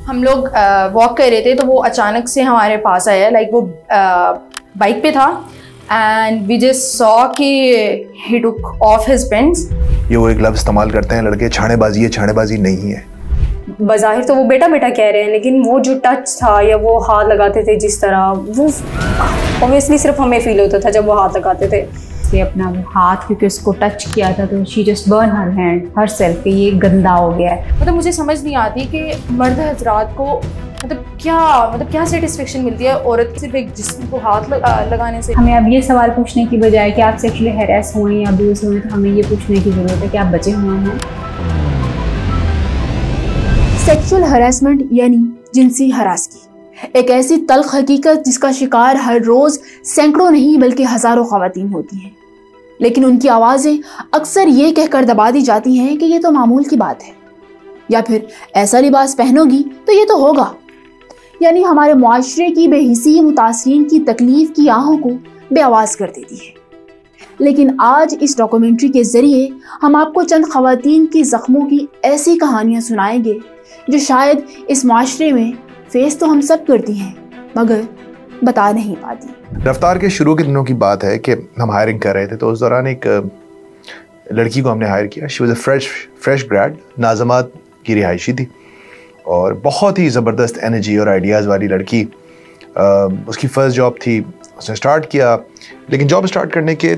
हम लोग वॉक कर रहे थे तो वो अचानक से हमारे पास आया, लाइक वो बाइक पे था एंड वी जस्ट सॉ कि ही टुक ऑफ हिज पेंट्स। ये वो एक लफ्ज़ इस्तेमाल करते हैं लड़के, छानेबाजी है, छानेबाजी नहीं है। बज़ाहिर तो वो बेटा बेटा कह रहे हैं, लेकिन वो जो टच था या वो हाथ लगाते थे जिस तरह, वो ऑब्वियसली सिर्फ हमें फील होता था जब वो हाथ लगाते थे। अपना वो हाथ क्योंकि उसको टच किया था तो she just burn her hand her self पे, ये गंदा हो गया है। मतलब मुझे समझ नहीं आती कि मर्द हजरात को मतलब क्या सेटिस्फेक्शन मिलती है औरत सिर्फ एक जिस्म को हाथ लगाने से। हमें अब ये सवाल पूछने की बजाय कि आप सेक्सुअली हैरेस हुए या अब्यूज़ हुए, तो हमें ये पूछने की ज़रूरत है कि आप बचे हुए हैं। सेक्सुअल हरासमेंट यानी जिनसी हरासगी एक ऐसी तल्ख हकीकत जिसका शिकार हर रोज़ सैकड़ों नहीं बल्कि हज़ारों ख़वातीन होती हैं, लेकिन उनकी आवाज़ें अक्सर ये कहकर दबा दी जाती हैं कि ये तो मामूल की बात है, या फिर ऐसा लिबास पहनोगी तो ये तो होगा। यानी हमारे मुआशरे की बेहिसी मुतासरीन की तकलीफ़ की आहों को बेआवाज़ कर देती है। लेकिन आज इस डॉक्यूमेंट्री के ज़रिए हम आपको चंद ख़वातीन की ज़ख्मों की ऐसी कहानियाँ सुनाएंगे जो शायद इस मुआशरे में फेस तो हम सब करती हैं मगर बता नहीं पाती। रफ्तार के शुरू के दिनों की बात है कि हम हायरिंग कर रहे थे, तो उस दौरान एक लड़की को हमने हायर किया। She was a fresh grad, नाज़मात की रिहायशी थी और बहुत ही ज़बरदस्त एनर्जी और आइडियाज़ वाली लड़की। उसकी फ़र्स्ट जॉब थी, उसने स्टार्ट किया, लेकिन जॉब स्टार्ट करने के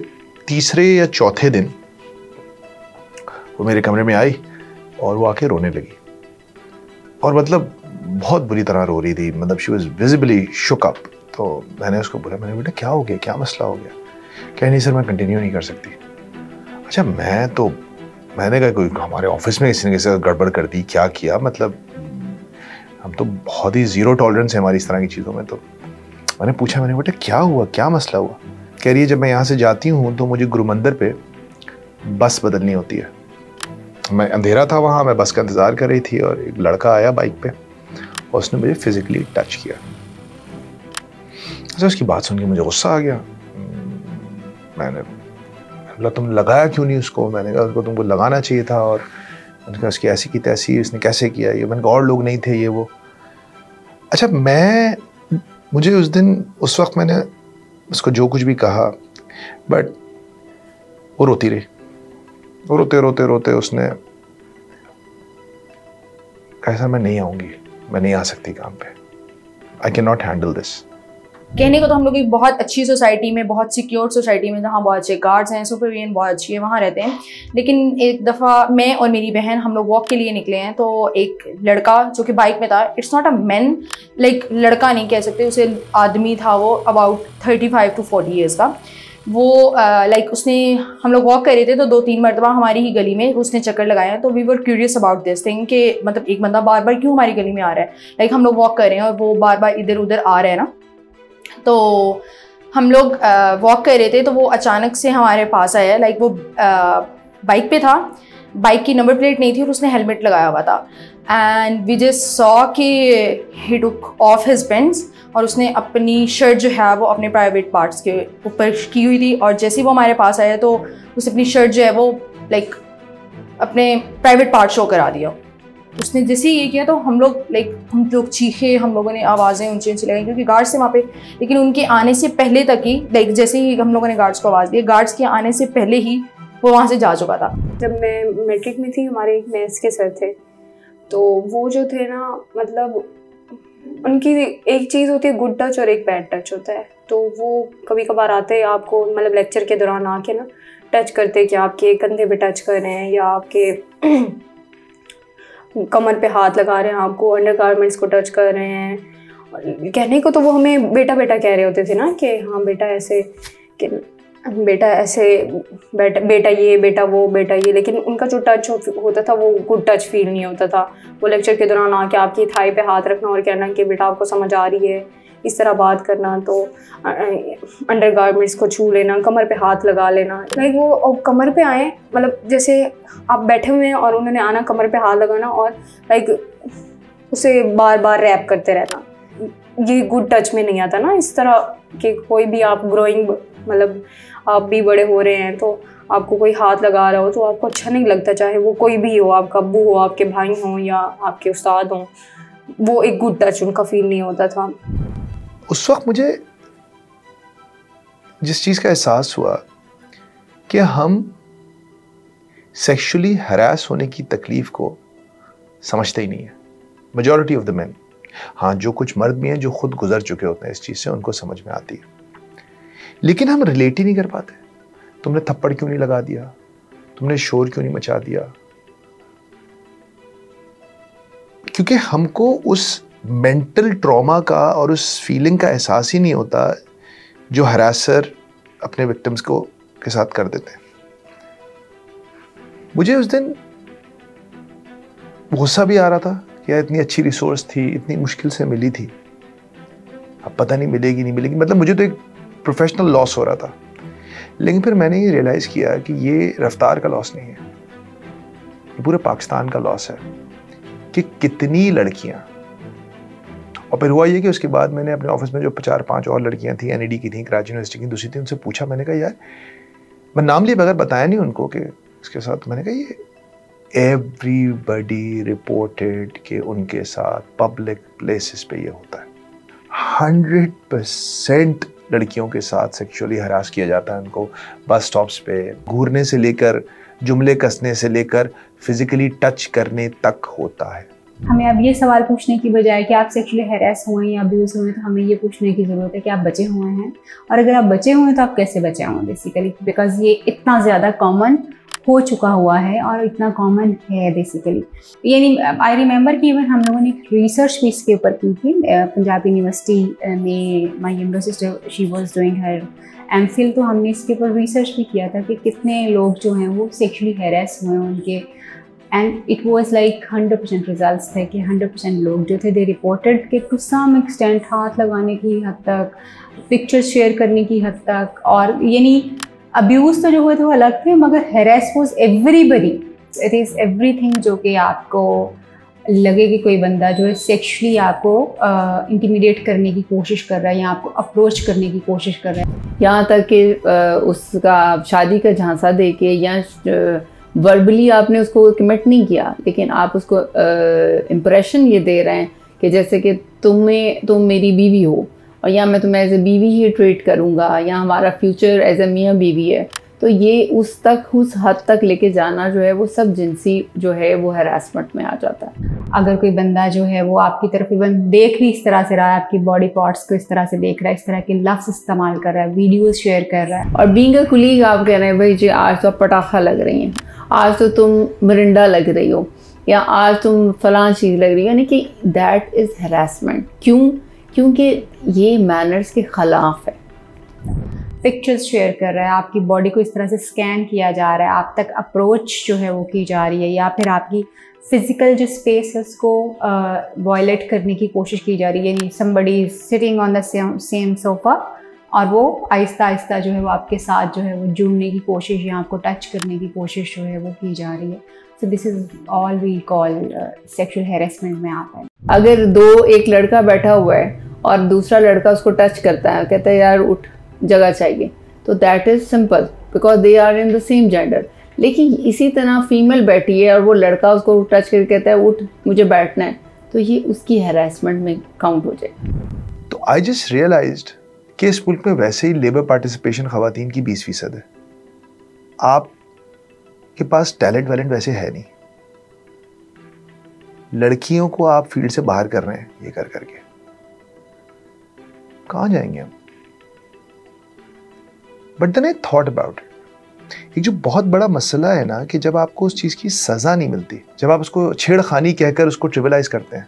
तीसरे या चौथे दिन वो मेरे कमरे में आई और वो आके रोने लगी, और मतलब बहुत बुरी तरह रो रही थी। मतलब she was visibly shook up. तो मैंने उसको बोला, मैंने बेटा क्या हो गया, क्या मसला हो गया? कह नहीं सर मैं कंटिन्यू नहीं कर सकती। अच्छा मैंने कहा कोई हमारे ऑफिस में किसी ने किसी गड़बड़ कर दी, क्या किया? मतलब हम तो बहुत ही ज़ीरो टॉलरेंस है हमारी इस तरह की चीज़ों में। तो मैंने पूछा, मैंने बेटा क्या हुआ, क्या मसला हुआ? कह रही है जब मैं यहाँ से जाती हूँ तो मुझे गुरुमंदिर पे बस बदलनी होती है। मैं अंधेरा था वहाँ, मैं बस का इंतज़ार कर रही थी और एक लड़का आया बाइक पे और उसने मुझे फिज़िकली टच किया। अच्छा उसकी बात सुन के मुझे गुस्सा आ गया। मैंने बोला तुम लगाया क्यों नहीं उसको? मैंने कहा उसको तुमको लगाना चाहिए था। और मैंने कहा उसकी ऐसी की तैसी, उसने कैसे किया ये? मैंने कहा और लोग नहीं थे ये वो। अच्छा मुझे उस वक्त मैंने उसको जो कुछ भी कहा, बट वो रोती रही। वो रोते उसने कहा सर मैं नहीं आऊँगी, मैं नहीं आ सकती काम पे, I can not handle this. कहने को तो हम लोग एक बहुत अच्छी सोसाइटी में, बहुत सिक्योर सोसाइटी में, जहाँ बहुत अच्छे गार्ड्स हैं, सुपरविजन बहुत अच्छी है, वहाँ रहते हैं। लेकिन एक दफ़ा मैं और मेरी बहन हम लोग वॉक के लिए निकले हैं, तो एक लड़का जो कि बाइक में था, it's not a man, like लड़का नहीं कह सकते उसे, आदमी था वो, अबाउट 35 to 40 ईयर्स का। वो लाइक उसने, हम लोग वॉक कर रहे थे तो 2-3 मरतबा हमारी ही गली में उसने चक्कर लगाया। तो we were curious about this thing कि मतलब एक बंदा बार बार क्यों हमारी गली में आ रहा है। लाइक हम लोग वॉक कर रहे हैं और वो बार बार इधर उधर आ रहे हैं ना। तो हम लोग वॉक कर रहे थे तो वो अचानक से हमारे पास आया, लाइक वो बाइक पे था, बाइक की नंबर प्लेट नहीं थी और उसने हेलमेट लगाया हुआ था। एंड वी जस्ट सॉ कि ही टुक ऑफ हिज पेंट्स, और उसने अपनी शर्ट जो है वो अपने प्राइवेट पार्ट्स के ऊपर की हुई थी। और जैसे ही वो हमारे पास आया तो उसने अपनी शर्ट जो है वो लाइक अपने प्राइवेट पार्ट शो करा दिया। उसने जैसे ही ये किया तो हम लोग चीखे, हम लोगों ने आवाज़ें ऊंची ऊंची लगाई क्योंकि गार्ड्स थे वहाँ पे। लेकिन उनके आने से पहले तक ही, लाइक जैसे ही हम लोगों ने गार्ड्स को आवाज़ दी, गार्ड्स के आने से पहले ही वो वहाँ से जा चुका था। जब मैं मैट्रिक में थी, हमारे एक मैथ्स के सर थे, तो वो जो थे ना, मतलब उनकी एक चीज़ होती है गुड टच और एक बैड टच होता है। तो वो कभी कभार आते हैं आपको, मतलब लेक्चर के दौरान आके ना टच करते कि आपके कंधे पे टच कर रहे हैं या आपके कमर पे हाथ लगा रहे हैं, आपको अंडर गारमेंट्स को टच कर रहे हैं। कहने को तो वो हमें बेटा बेटा कह रहे होते थे ना कि हाँ बेटा ऐसे, कि बेटा ऐसे, बेटा ये, बेटा वो, बेटा ये। लेकिन उनका जो टच होता था वो गुड टच फील नहीं होता था। वो लेक्चर के दौरान आके आपकी थाई पे हाथ रखना और कहना कि बेटा आपको समझ आ रही है, इस तरह बात करना। तो अंडर गारमेंट्स को छू लेना, कमर पे हाथ लगा लेना। लाइक वो कमर पे आए, मतलब जैसे आप बैठे हुए हैं और उन्होंने आना, कमर पे हाथ लगाना और लाइक उसे बार बार रैप करते रहना। ये गुड टच में नहीं आता ना, इस तरह कि कोई भी आप ग्रोइंग, मतलब आप भी बड़े हो रहे हैं तो आपको कोई हाथ लगा रहा हो तो आपको अच्छा नहीं लगता, चाहे वो कोई भी हो, आपका अब्बू हो, आपके भाई हों या आपके उस्ताद हों। वो एक गुड टच उनका फील नहीं होता था। उस वक्त मुझे जिस चीज़ का एहसास हुआ कि हम सेक्सुअली हरास होने की तकलीफ को समझते ही नहीं है, मेजॉरिटी ऑफ द मैन। हाँ, जो कुछ मर्द भी हैं जो खुद गुजर चुके होते हैं इस चीज़ से, उनको समझ में आती है, लेकिन हम रिलेट ही नहीं कर पाते। तुमने थप्पड़ क्यों नहीं लगा दिया, तुमने शोर क्यों नहीं मचा दिया, क्योंकि हमको उस मेंटल ट्रॉमा का और उस फीलिंग का एहसास ही नहीं होता जो हरासर अपने विक्टिम्स को के साथ कर देते हैं। मुझे उस दिन गुस्सा भी आ रहा था कि यार इतनी अच्छी रिसोर्स थी, इतनी मुश्किल से मिली थी, अब पता नहीं मिलेगी नहीं मिलेगी। मतलब मुझे तो एक प्रोफेशनल लॉस हो रहा था। लेकिन फिर मैंने ये रियलाइज़ किया कि ये रफ्तार का लॉस नहीं है, ये पूरे पाकिस्तान का लॉस है कि कितनी लड़कियां। और फिर हुआ ये कि उसके बाद मैंने अपने ऑफिस में जो 4-5 और लड़कियां थी, NED की थी, कराची यूनिवर्सिटी की दूसरी थी, उनसे पूछा। मैंने कहा यार, मैं नाम लिए बगैर बताया नहीं उनको कि इसके साथ, मैंने कहा ये एवरीबडी रिपोर्टेड कि उनके साथ पब्लिक प्लेसेस पे ये होता है। 100% लड़कियों के साथ सेक्सुअली हरास किया जाता है उनको, बस स्टॉप्स पे घूरने से लेकर, जुमले कसने से लेकर, फिजिकली टच करने तक होता है। हमें अब ये सवाल पूछने की बजाय कि आप सेक्सुअली हैरेस हुए या अब्यूज हुए, तो हमें ये पूछने की ज़रूरत है कि आप बचे हुए हैं, और अगर आप बचे हुए हैं तो आप कैसे बचे हुए बेसिकली, बिकॉज ये इतना ज़्यादा कॉमन हो चुका हुआ है और इतना कॉमन है बेसिकली। यानी आई रिमेंबर कि इवन हम लोगों ने एक रिसर्च भी इसके ऊपर की थी पंजाब यूनिवर्सिटी में। My younger sister she was doing her MPhil, तो हमने इसके ऊपर रिसर्च भी किया था कि कितने लोग जो हैं वो सेक्सुअली हैरेस हुए उनके, and it was like 100% results थे कि 100% लोग जो थे दे रिपोर्टेड कि टू सम एक्सटेंट हाथ लगाने की हद तक, पिक्चर्स शेयर करने की हद तक। और यानी अब्यूज़ तो जो हुए थे वो अलग थे, मगर harass was everybody, it is everything जो कि आपको लगे कि कोई बंदा जो है सेक्सुअली आपको इंटिमिडेट करने की कोशिश कर रहा है या आपको अप्रोच करने की कोशिश कर रहा है, यहाँ तक कि उसका शादी का झांसा दे के या वर्बली आपने उसको कमिट नहीं किया, लेकिन आप उसको इम्प्रेशन ये दे रहे हैं कि जैसे कि तुम मेरी बीवी हो, और या मैं तुम्हें एज ए बीवी ही ट्रीट करूँगा, या हमारा फ्यूचर एज ए मियाँ बीवी है। तो ये उस हद तक लेके जाना जो है वो सब जिनसी जो है वो हरासमेंट में आ जाता है। अगर कोई बंदा जो है वो आपकी तरफ इवन देख भी इस तरह से रहा है, आपकी बॉडी पार्ट्स को इस तरह से देख रहा है, इस तरह के लफ्ज़ इस्तेमाल कर रहा है, वीडियोस शेयर कर रहा है, और बीइंग अ कुलीग आप कह रहे हैं भाई जी आज तो पटाखा लग रही हैं, आज तो तुम मिरिंडा लग रही हो, या आज तुम फलां चीज़ लग रही हो, यानी कि दैट इज़ हरासमेंट। क्यों? क्योंकि ये मैनर्स के ख़िलाफ़ है। पिक्चर्स शेयर कर रहा है, आपकी बॉडी को इस तरह से स्कैन किया जा रहा है, आप तक अप्रोच जो है वो की जा रही है, या फिर आपकी फ़िज़िकल जो स्पेस है उसको वायलेट करने की कोशिश की जा रही है। यानी somebody is sitting on the same sofa और वो आहिस्ता आहिस्ता जो है वो आपके साथ जो है वो जुड़ने की कोशिश या आपको टच करने की कोशिश जो है वो की जा रही है। So this is all we call sexual harassment में आता है। अगर एक लड़का बैठा हुआ है और दूसरा लड़का उसको टच करता है, कहता है यार उठ, जगह चाहिए, तो that is simple because they are in the same gender. लेकिन इसी तरह फीमेल बैठी है और वो लड़का उसको टच करके कहता है उठ, मुझे बैठना है, तो ये उसकी हैरेसमेंट में काउंट हो जाए। तो आई जस्ट रियलाइज्ड कि इस मुल्क में वैसे ही लेबर पार्टिसिपेशन ख़वातीन की 20% है। आपके पास टैलेंट वैलेंट वैसे है नहीं, लड़कियों को आप फील्ड से बाहर कर रहे हैं ये कर करके, कहाँ जाएंगे हम? But then I thought about it, एक जो बहुत बड़ा मसला है ना कि जब आपको उस चीज़ की सज़ा नहीं मिलती, जब आप उसको छेड़खानी कहकर उसको ट्रिविलाइज करते हैं,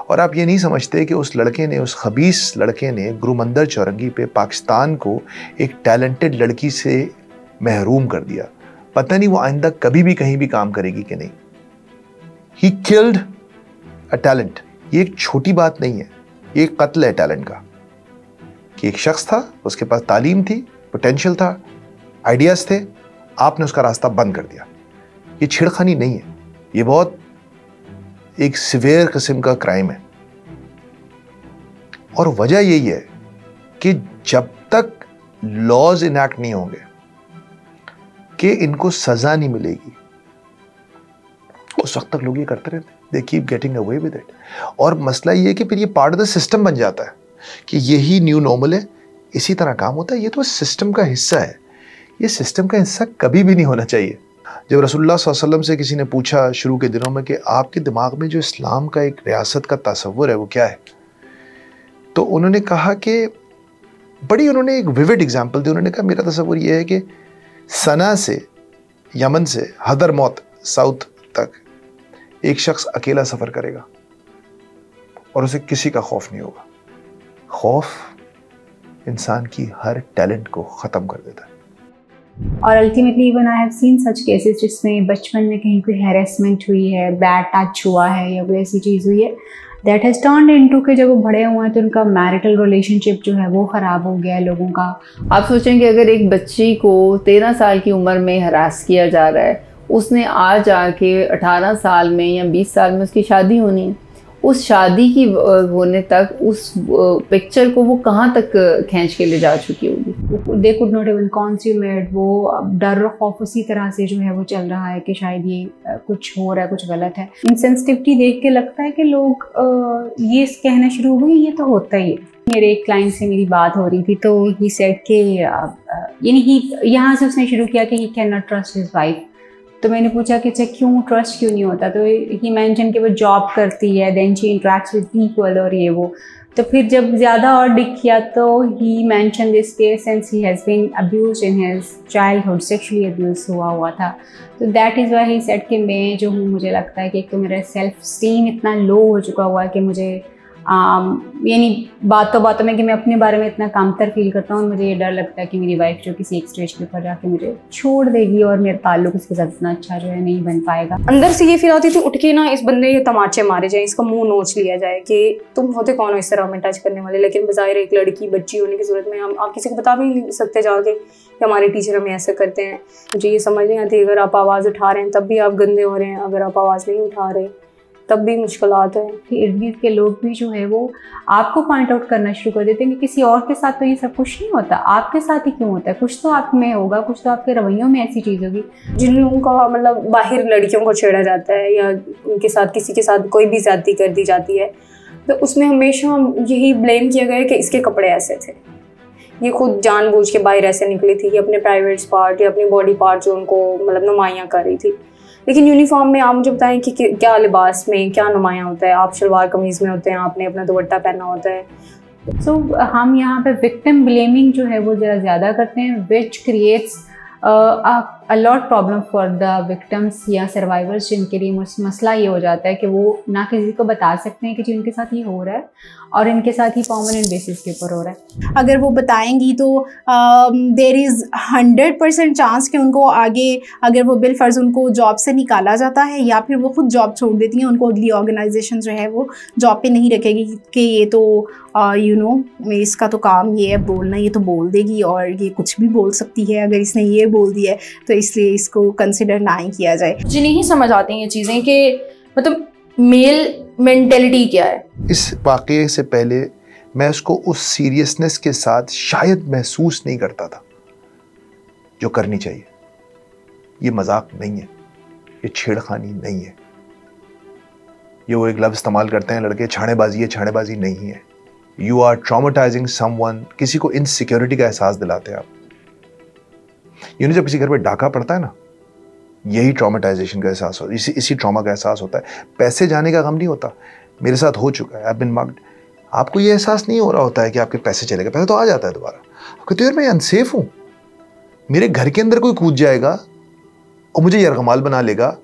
और आप ये नहीं समझते कि उस लड़के ने, उस खबीस लड़के ने गुरुमंदिर चौरंगी पे पाकिस्तान को एक टैलेंटेड लड़की से महरूम कर दिया, पता नहीं वो आइंदा कभी भी कहीं भी काम करेगी कि नहीं। He killed a talent. ये एक छोटी बात नहीं है, ये एक कत्ल है टैलेंट का, कि एक शख्स था, उसके पास तालीम थी, पोटेंशियल था, आइडियाज़ थे, आपने उसका रास्ता बंद कर दिया। ये छेड़खानी नहीं है, ये बहुत एक सिवियर किस्म का क्राइम है। और वजह यही है कि जब तक लॉज इनैक्ट नहीं होंगे कि इनको सजा नहीं मिलेगी, उस वक्त तक लोग ये करते रहते हैं। They keep getting away with it. और मसला ये है कि फिर ये पार्ट ऑफ द सिस्टम बन जाता है कि यही न्यू नॉर्मल है, इसी तरह काम होता है। ये तो सिस्टम का हिस्सा है, ये सिस्टम का हिस्सा कभी भी नहीं होना चाहिए। जब रसूलुल्लाह सल्लल्लाहु अलैहि वसल्लम से किसी ने पूछा शुरू के दिनों में कि आपके दिमाग में जो इस्लाम का एक रियासत का तसव्वुर है वो क्या है, तो उन्होंने कहा कि उन्होंने एक विविड एग्जाम्पल दी। उन्होंने कहा मेरा तसव्वुर ये है कि सना से, यमन से हदरमौत साउथ तक एक शख्स अकेला सफ़र करेगा और उसे किसी का खौफ नहीं होगा। खौफ इंसान की हर टैलेंट को ख़त्म कर देता है। और ultimately even I have seen such cases जिसमें बचपन में कहीं कोई हैरेसमेंट हुई है, बैड टच हुआ है या कोई ऐसी चीज़ हुई है, दैट हैज़ टर्न्ड इनटू के जब वो बड़े हुए हैं तो उनका मैरिटल रिलेशनशिप जो है वो ख़राब हो गया है लोगों का। आप सोचें कि अगर एक बच्ची को 13 साल की उम्र में हरास किया जा रहा है, उसने आज आके 18 साल में या 20 साल में उसकी शादी होनी है, उस शादी की होने तक उस पिक्चर को वो कहाँ तक खींच के ले जा चुकी होगी। They could not even consummate. वो डर और खौफ उसी तरह से जो है वो चल रहा है कि शायद ये कुछ हो रहा है, कुछ गलत है। इनसेंसिटिविटी देख के लगता है कि लोग ये कहना शुरू हो गए ये तो होता ही है। मेरे एक क्लाइंट से मेरी बात हो रही थी तो ही सेड के यानी कि यहाँ से उसने शुरू किया कि he can not trust his wife. तो मैंने पूछा कि अच्छा क्यों ट्रस्ट क्यों नहीं होता, तो ही मेंशन कि वो जॉब करती है, then she interacts with people और ये वो। तो फिर जब ज़्यादा और डिग किया तो he mention this case since he has been abused in his childhood, sexually abused हुआ था। तो that is why he said कि मैं जो हूँ, मुझे लगता है कि एक तो मेरा सेल्फ स्टीम इतना लो हो चुका हुआ है कि मुझे यानी बातों में कि मैं अपने बारे में इतना कमतर फील करता हूँ। मुझे ये डर लगता है कि मेरी वाइफ जो किसी एक स्टेज के ऊपर जाके मुझे छोड़ देगी और मेरा ताल्लुक उसके साथ इतना अच्छा जो है नहीं बन पाएगा। अंदर से ये फील आती थी उठ के ना इस बंदे के तमाचे मारे जाए, इसका मुंह नोच लिया जाए कि तुम होते कौन हो इस तरह हमें टच करने वाले। लेकिन बज़ाहिर एक लड़की बच्ची होने की सूरत में आप किसी को बता भी नहीं सकते जाके कि हमारे टीचर हमें ऐसा करते हैं। मुझे ये समझ नहीं आती, अगर आप आवाज़ उठा रहे हैं तब भी आप गंदे हो रहे हैं, अगर आप आवाज़ नहीं उठा रहे तब भी मुश्किलात है। इर्द गिर्द के लोग भी जो है वो आपको पॉइंट आउट करना शुरू कर देते हैं कि किसी और के साथ तो ये सब कुछ नहीं होता, आपके साथ ही क्यों होता है, कुछ तो आप में होगा, कुछ तो आपके रवैयों में ऐसी चीज़ होगी। जिन लोगों का मतलब बाहर लड़कियों को छेड़ा जाता है या उनके साथ किसी के साथ कोई भी ज्यादती कर दी जाती है, तो उसमें हमेशा यही ब्लेम किया गया कि इसके कपड़े ऐसे थे, ये खुद जानबूझ के बाहर ऐसे निकली थी, ये अपने प्राइवेट पार्ट या अपनी बॉडी पार्ट जो उनको मतलब नुमायाँ कर रही थी। लेकिन यूनिफॉर्म में आप मुझे बताएं कि क्या लिबास में क्या नुमायाँ होता है। आप शलवार कमीज़ में होते हैं, आपने अपना दुपट्टा पहना होता है। सो हम यहाँ पे विक्टिम ब्लेमिंग जो है वो ज़रा ज़्यादा करते हैं, which creates a lot problem for the victims या सर्वाइवर्स, जिनके लिए मसला ये हो जाता है कि वो ना किसी को बता सकते हैं कि जी उनके साथ ये हो रहा है और इनके साथ ही परमानेंट बेसिस के ऊपर हो रहा है। अगर वो बताएंगी तो देर इज़ 100% चांस कि उनको आगे अगर वो बिलफर्ज उनको जॉब से निकाला जाता है या फिर वो खुद जॉब छोड़ देती हैं, उनको अगली ऑर्गेनाइजेशन जो है वो जॉब पे नहीं रखेगी कि ये तो इसका तो काम ये है बोलना, ये तो बोल देगी और ये कुछ भी बोल सकती है, अगर इसने ये बोल दिया है तो इसलिए इसको कंसिडर ना ही किया जाए। मुझे नहीं समझ आती हैं ये चीज़ें कि मतलब मेल मेंटेलिटी क्या है। इस वाक़ये से पहले मैं उसको उस सीरियसनेस के साथ शायद महसूस नहीं करता था जो करनी चाहिए। ये मजाक नहीं है, ये छेड़खानी नहीं है, ये वो एक लफ्ज़ इस्तेमाल करते हैं लड़के, छानेबाजी है, छानेबाजी नहीं है। यू आर ट्रॉमेटाइजिंग समवन, किसी को इनसिक्योरिटी का एहसास दिलाते हैं आप। जब किसी घर पे डाका पड़ता है ना, यही ट्रॉमेटाइजेशन का एहसास होता है, इसी ट्रॉमा का एहसास होता है। पैसे जाने का गम नहीं होता, मेरे साथ हो चुका है, आई हैव बीन मग्ड। आपको ये एहसास नहीं हो रहा होता है कि आपके पैसे चले गए, पैसे तो आ जाता है दोबारा। आपको तो यार मैं अनसेफ हूँ, मेरे घर के अंदर कोई कूद जाएगा और मुझे यरगमाल बना लेगा।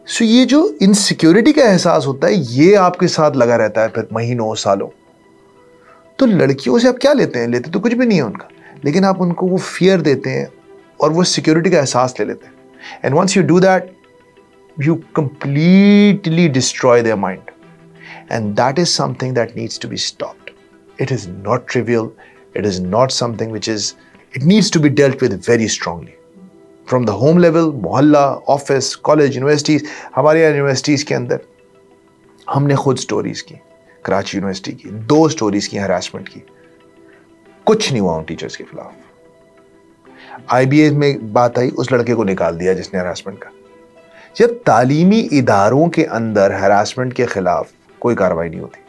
सो ये जो इनसिक्योरिटी का एहसास होता है ये आपके साथ लगा रहता है फिर महीनों सालों। तो लड़कियों से आप क्या लेते हैं? लेते तो कुछ भी नहीं है उनका, लेकिन आप उनको वो फियर देते हैं और वो सिक्योरिटी का एहसास ले लेते हैं। And once you do that you completely destroy their mind and that is something that needs to be stopped. It is not trivial, it is not something which is, it needs to be dealt with very strongly from the home level, mohalla, office, college, universities. हमारे यहाँ universities के अंदर हमने खुद stories की, Karachi university की 2 stories की harassment की, कुछ नहीं हुआ उन टीचर्स के खिलाफ। IBA में बात आई, उस लड़के को निकाल दिया जिसने हरासमेंट का। जब तालीमी इदारों के अंदर हरासमेंट के खिलाफ कोई कार्रवाई नहीं होती,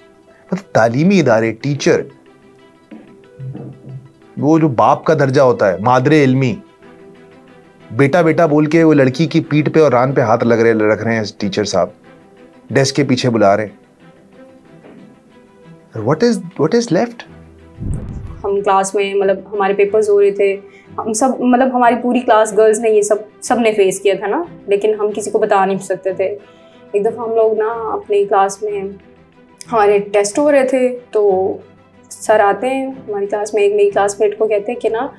मतलब तालीमी इदारे, टीचर, वो जो बाप का दर्जा होता है, मादरे इल्मी, बेटा बेटा बोल के वो लड़की की पीठ पे और रान पे हाथ रख रहे हैं टीचर साहब, डेस्क के पीछे बुला रहे हैं। What is left? हम क्लास में मतलब हमारे पेपर्स हो रहे थे, हम सब मतलब हमारी पूरी क्लास गर्ल्स ने ये सब ने फेस किया था ना, लेकिन हम किसी को बता नहीं सकते थे। एक दफ़ा हम लोग ना अपनी क्लास में हमारे टेस्ट हो रहे थे, तो सर आते हैं हमारी क्लास में, एक मेरी क्लासमेट को कहते हैं कि ना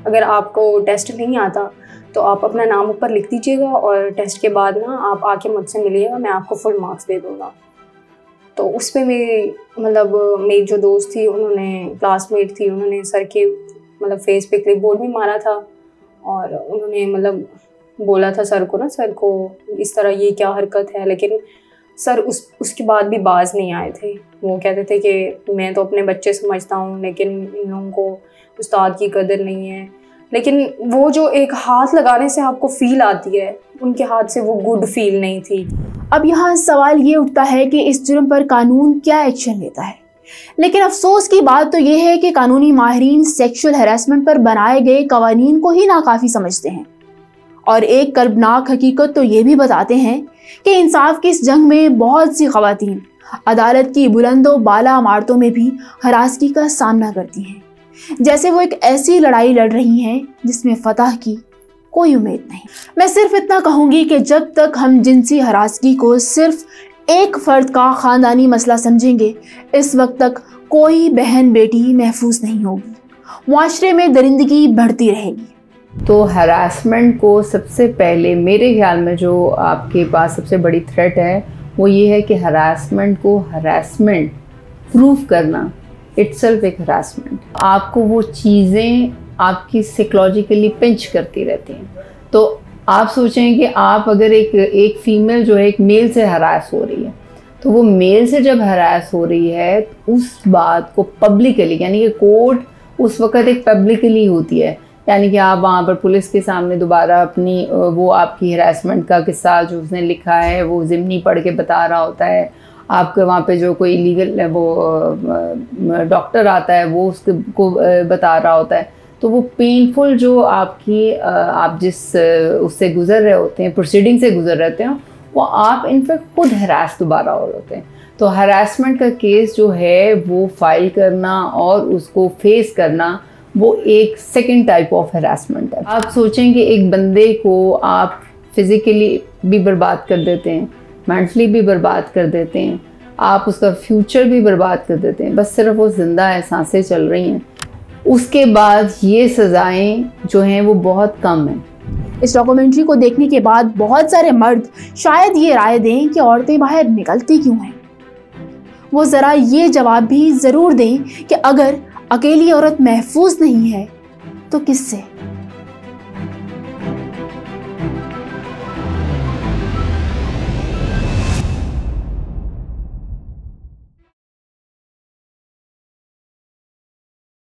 अगर आपको टेस्ट नहीं आता तो आप अपना नाम ऊपर लिख दीजिएगा और टेस्ट के बाद ना आप आके मुझसे मिलिएगा, मैं आपको फुल मार्क्स दे दूँगा। तो उस पर मेरी जो दोस्त थी, उन्होंने क्लासमेट थी, उन्होंने सर के मतलब फेस पे क्लिपबोर्ड भी मारा था और उन्होंने मतलब बोला था सर को इस तरह ये क्या हरकत है, लेकिन सर उसके बाद भी बाज नहीं आए थे। वो कहते थे कि मैं तो अपने बच्चे समझता हूँ, लेकिन इन लोगों को उस्ताद की कदर नहीं है। लेकिन वो जो एक हाथ लगाने से आपको फील आती है, उनके हाथ से वो गुड फील नहीं थी। अब यहाँ सवाल ये उठता है कि इस जुर्म पर कानून क्या एक्शन लेता है, लेकिन अफसोस की बात तो ये है कि कानूनी माहिरीन सेक्सुअल हैरेसमेंट पर बनाए गए कवानीन को ही नाकाफी समझते हैं और एक कर्बनाक हकीकत तो ये भी बताते हैं कि इंसाफ की इस जंग में बहुत सी खवातीन अदालत की बुलंदो बाला इमारतों में भी हरासगी का सामना करती हैं, जैसे वो एक ऐसी लड़ाई लड़ रही हैं जिसमें फतह की कोई उम्मीद नहीं। मैं सिर्फ इतना कहूँगी कि जब तक हम जिनसी हरासगी को सिर्फ एक फ़र्द का ख़ानदानी मसला समझेंगे, इस वक्त तक कोई बहन बेटी महफूज नहीं होगी, मुआशरे में दरिंदगी बढ़ती रहेगी। तो हरासमेंट को सबसे पहले मेरे ख्याल में जो आपके पास सबसे बड़ी थ्रेट है वो ये है कि हरासमेंट को हरासमेंट प्रूव करना इटसेल्फ एक हरासमेंट। आपको वो चीज़ें आपकी साइकोलॉजिकली पिंच करती रहती हैं। तो आप सोचें कि आप अगर एक फीमेल जो है एक मेल से हरास हो रही है, तो वो मेल से जब हरास हो रही है तो उस बात को पब्लिकली, यानी कि कोर्ट उस वक़्त एक पब्लिकली होती है, यानी कि आप वहाँ पर पुलिस के सामने दोबारा अपनी वो आपकी हरासमेंट का किस्सा जो उसने लिखा है वो ज़िमनी पढ़ के बता रहा होता है। आपके वहाँ पे जो कोई लीगल वो डॉक्टर आता है वो उसको बता रहा होता है। तो वो पेनफुल जो आपकी आप जिस उससे गुज़र रहे होते हैं, प्रोसीडिंग से गुज़र रहे होते हैं, वो आप इनफेक्ट खुद हरास दोबारा हो रहे होते हैं। तो हरासमेंट का केस जो है वो फाइल करना और उसको फेस करना वो एक सेकंड टाइप ऑफ हरासमेंट है। आप सोचें कि एक बंदे को आप फिज़िकली भी बर्बाद कर देते हैं, मेंटली भी बर्बाद कर देते हैं, आप उसका फ्यूचर भी बर्बाद कर देते हैं, बस सिर्फ वो ज़िंदा है, सांसें चल रही हैं। उसके बाद ये सज़ाएं जो हैं वो बहुत कम हैं। इस डॉक्यूमेंट्री को देखने के बाद बहुत सारे मर्द शायद ये राय दें कि औरतें बाहर निकलती क्यों हैं। वो ज़रा ये जवाब भी ज़रूर दें कि अगर अकेली औरत महफूज नहीं है तो किससे।